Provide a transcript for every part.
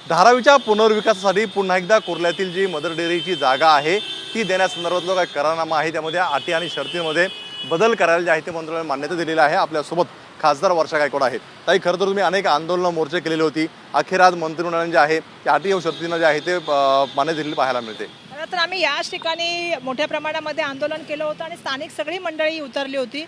धारावीच्या पुनर्विकासासाठी पुन्हा एकदा कुर्ल्यातील जी मदर डेअरीची जागा आहे ती देण्यासंदर्भातला काय करारनामा आहे त्यामध्ये अटी आणि शर्तींमध्ये बदल करायला जे आहे ते मंत्रालयाने मान्यता दिलेली आहे। आपल्यासोबत खासदार वर्षा गायकवाड आहेत। ताई, खरं तर तुम्ही अनेक आंदोलन मोर्चे केलेली होती, अखेर आज मंत्रिमंडळाने जे आहे त्या अटी व शर्तींना जे आहे ते मान्यता दिलेली पाहायला मिळते। तर आम्ही याच ठिकाणी मोठ्या प्रमाणामध्ये आंदोलन केलं होतं आणि स्थानिक सगळी मंडळी उतरली होती।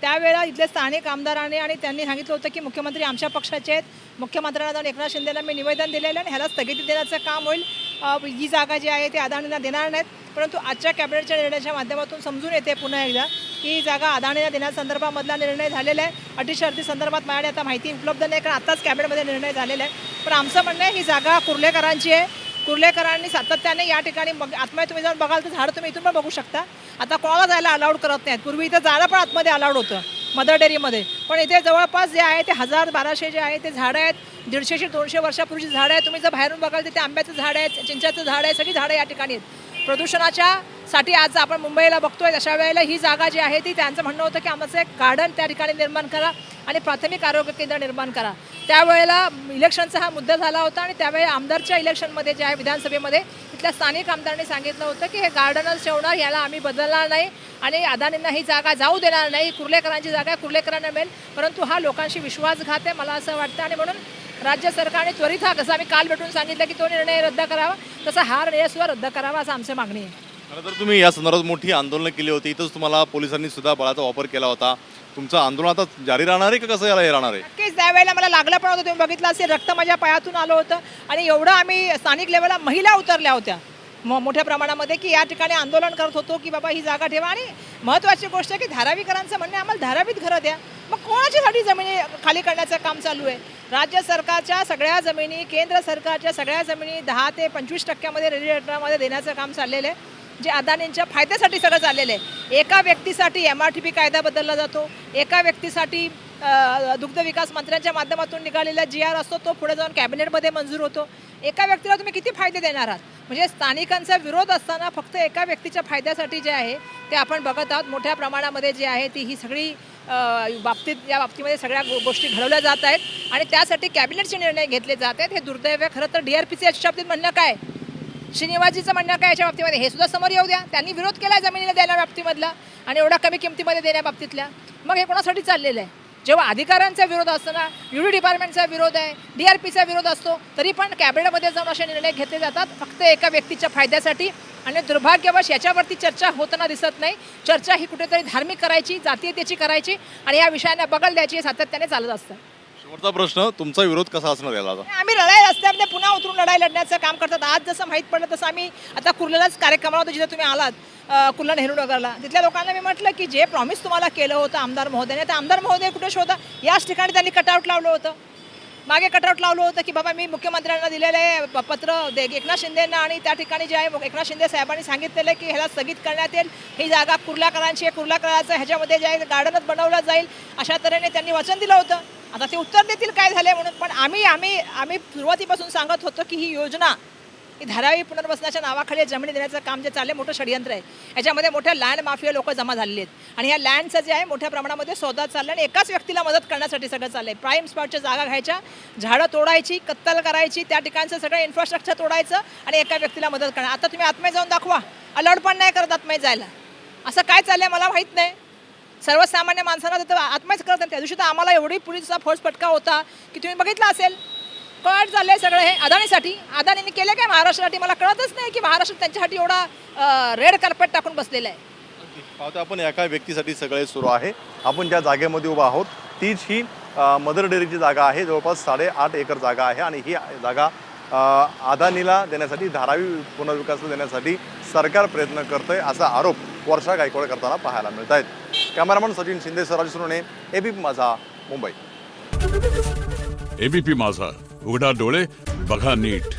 त्यावेळेला इथले स्थानिक आमदारांनी आणि त्यांनी सांगितलं होतं की मुख्यमंत्री आमच्या पक्षाचे आहेत, मुख्यमंत्र्यांना जाऊन एकनाथ शिंदेला मी निवेदन दिलेलं आणि ह्याला स्थगिती देण्याचं काम होईल। ही जागा जी आहे ती अदानीला देणार नाहीत, परंतु आजच्या कॅबिनेटच्या निर्णयाच्या माध्यमातून समजून येते पुन्हा एकदा की ही जागा अदानीला देण्यासंदर्भामधला निर्णय झालेला आहे। अटी शर्ती संदर्भात माझ्याकडे आता माहिती उपलब्ध नाही, कारण आताच कॅबिनेटमध्ये निर्णय झालेला आहे। पण आमचं म्हणणं आहे ही जागा कुर्लेकरांची आहे। कुर्लेकरांनी सातत्याने या ठिकाणी आतमध्ये तुम्ही जाऊन बघाल तर झाडं तुम्ही इथून पण बघू शकता। आता कोणाला जायला अलाउड करत नाहीत, पूर्वी इथं जाणं पण आतमध्ये अलाउड होतं मदर डेअरीमध्ये, पण इथे जवळपास जे आहे ते 1000-1200 जे आहे ते झाडं आहेत, 150-200 वर्षापूर्वीची झाडं आहेत। तुम्ही जर बाहेरून बघाल तिथे आंब्याचं झाड आहे, चिंचाचं झाड आहे, सगळी झाडं या ठिकाणी आहेत। प्रदूषणाच्यासाठी आज आपण मुंबईला बघतोय, अशा वेळेला ही जागा जी आहे ती त्यांचं म्हणणं होतं की आमचं एक गार्डन त्या ठिकाणी निर्माण करा आणि प्राथमिक आरोग्य केंद्र निर्माण करा। त्यावेळेला इलेक्शनचा हा मुद्दा झाला होता आणि त्यावेळी आमदारच्या इलेक्शनमध्ये जे आहे विधानसभेमध्ये तिथल्या स्थानिक आमदारांनी सांगितलं होतं की हे गार्डनच ठेवणार, याला आम्ही बदलणार नाही आणि अदानींना ही जागा जाऊ देणार नाही। कुर्लेकरांची जागा कुर्लेकरांना मिळेल, परंतु हा लोकांशी विश्वासघात आहे मला असं वाटतं। आणि म्हणून राज्य सरकारने त्वरित हा, जसं आम्ही काल भेटून सांगितलं की तो निर्णय रद्द करावा, तसा हा निर्णय सुद्धा रद्द करावा असं आमची मागणी आहे। खरं तर तुम्ही या संदर्भात मोठी आंदोलनं केली होती, इथंच तुम्हाला पोलिसांनी सुद्धा बळाचा वापर केला होता। तुमचं आंदोलन आता जारी राहणार आहे का कसं याला हे राहणार आहे? नक्कीच त्यावेळेला मला लागलं पण होतं, तुम्ही बघितलं असेल रक्त माझ्या पायातून आलं होतं आणि एवढं आम्ही स्थानिक लेवलला महिला उतरल्या होत्या मोठ्या प्रमाणामध्ये की या ठिकाणी आंदोलन करत होतो की बाबा ही जागा ठेवा। आणि महत्त्वाची गोष्ट आहे की धारावीकरांचं म्हणणे आम्हाला धारावीत घरं द्या, मग कोणाच्यासाठी जमिनी खाली करण्याचं काम चालू आहे? राज्य सरकारच्या सगळ्या जमिनी, केंद्र सरकारच्या सगळ्या जमिनी 10 ते 25% रेडिएटरमध्ये देण्याचं काम चाललेलं आहे, जे अदानींच्या फायद्यासाठी सगळं चाललेलं आहे। एका व्यक्तीसाठी MRTP कायदा बदलला जातो, एका व्यक्तीसाठी दुग्ध विकास मंत्र्यांच्या माध्यमातून निघालेला GR असतो तो पुढे जाऊन कॅबिनेटमध्ये मंजूर होतो। एका व्यक्तीला तुम्ही किती फायदे देणार आहात? म्हणजे स्थानिकांचा विरोध असताना फक्त एका व्यक्तीच्या फायद्यासाठी जे आहे ते आपण बघत आहोत। मोठ्या प्रमाणामध्ये जे आहे ती ही सगळी या बाबतीमध्ये सगळ्या गोष्टी घडवल्या जात आहेत आणि त्यासाठी कॅबिनेटचे निर्णय घेतले जात आहेत। हे दुर्दैव आहे खरं तर। DRPचं याच्या बाबतीत म्हणणं काय, श्रीनिवासजीचं म्हणणं काय याच्या बाबतीमध्ये, हे सुद्धा समोर येऊ द्या। त्यांनी विरोध केला जमिनीला देण्या बाबतीमधला आणि एवढ्या कमी किमतीमध्ये देण्याबाबतीतल्या, मग हे कोणासाठी चाललेलं आहे? जेव्हा अधिकाऱ्यांचा विरोध असताना UD डिपार्टमेंटचा विरोध आहे, DRPचा विरोध असतो, तरी पण कॅबिनेटमध्ये जाऊन असे निर्णय घेतले जातात फक्त एका व्यक्तीच्या फायद्यासाठी। आणि दुर्भाग्यवश याच्यावरती चर्चा होताना दिसत नाही। चर्चा ही कुठेतरी धार्मिक करायची, जातीयतेची करायची आणि या विषयांना बगल द्यायची, सातत्याने चालत असतं। शेवटचा प्रश्न, तुमचा विरोध कसा असणार याला? आम्ही लढाई रस्त्यामध्ये पुन्हा उतरून लढाई लढण्याचं काम करतात। आज जसं माहीत पडलं तसं आम्ही आता कुर्ल्यालाच कार्यक्रमाला होतो जिथे तुम्ही आलात, कुर्ला नेहरू नगरला, तिथल्या लोकांना मी म्हटलं की जे प्रॉमिस तुम्हाला केलं होतं आमदार महोदयाने, तर आमदार महोदय कुठे शोधा? याच ठिकाणी त्यांनी कटआउट लावलं होतं, मागे कटआउट लावलं होतं की बाबा मी मुख्यमंत्र्यांना दिलेलं आहे पत्र एकनाथ शिंदेंना आणि त्या ठिकाणी जे आहे एकनाथ शिंदे साहेबांनी सांगितलेलं आहे की ह्याला स्थगित करण्यात येईल, ही जागा कुर्ल्याकरांची आहे, कुर्ल्याकरांचं ह्याच्यामध्ये जे आहे गार्डनच बनवलं जाईल, अशा तऱ्हेने त्यांनी वचन दिलं होतं। आता ते उत्तर देतील काय झाले म्हणून, पण आम्ही सुरुवातीपासून सांगत होतो की ही योजना ही धारावी पुनर्वसनाच्या नावाखाली जमिनी देण्याचं काम जे चाललं आहे मोठं षडयंत्र आहे। याच्यामध्ये मोठ्या लँड माफिया लोक जमा झालेले आहेत आणि या लँडचं जे आहे मोठ्या प्रमाणामध्ये सौदा चालला आणि एकाच व्यक्तीला मदत करण्यासाठी सगळं चाललं आहे। प्राईम स्पॉटच्या जागा घ्यायच्या, झाडं तोडायची, कत्तल करायची, त्या ठिकाणचं सगळं इन्फ्रास्ट्रक्चर तोडायचं आणि एका व्यक्तीला मदत करणार। आता तुम्ही आतमध्ये जाऊन दाखवा, अलाउड पण नाही करत आतमध्ये जायला। असं काय चाललं आहे मला माहीत नाही। सर्वसामान्य माणसांना तर आत्महत्या करत नाही। त्या दिवशी तर आम्हाला एवढी पोलिसचा फोर्स फटका होता की तुम्ही बघितलं असेल। कळत झालंय सगळं हे अदानीसाठी। अदानीने केलं काय महाराष्ट्रासाठी? मला कळतच नाही की महाराष्ट्र त्यांच्यासाठी एवढा रेड कार्पेट टाकून बसलेला आहे। पाहतो आपण एका व्यक्तीसाठी सगळे सुरू आहे। आपण ज्या जागेमध्ये उभा आहोत तीच ही मदर डेअरीची जागा आहे, जवळपास 8.5 एकर जागा आहे आणि ही जागा अदानीला देण्यासाठी, धारावी पुनर्विकासाला देण्यासाठी सरकार प्रयत्न करतंय असा आरोप वर्षा गायकवाड करताना पाहायला मिळत आहेत। कॅमेरामन सचिन शिंदे, राजू सुरणे, ABP माझा, मुंबई। ABP माझा, उघडा डोळे बघा नीट।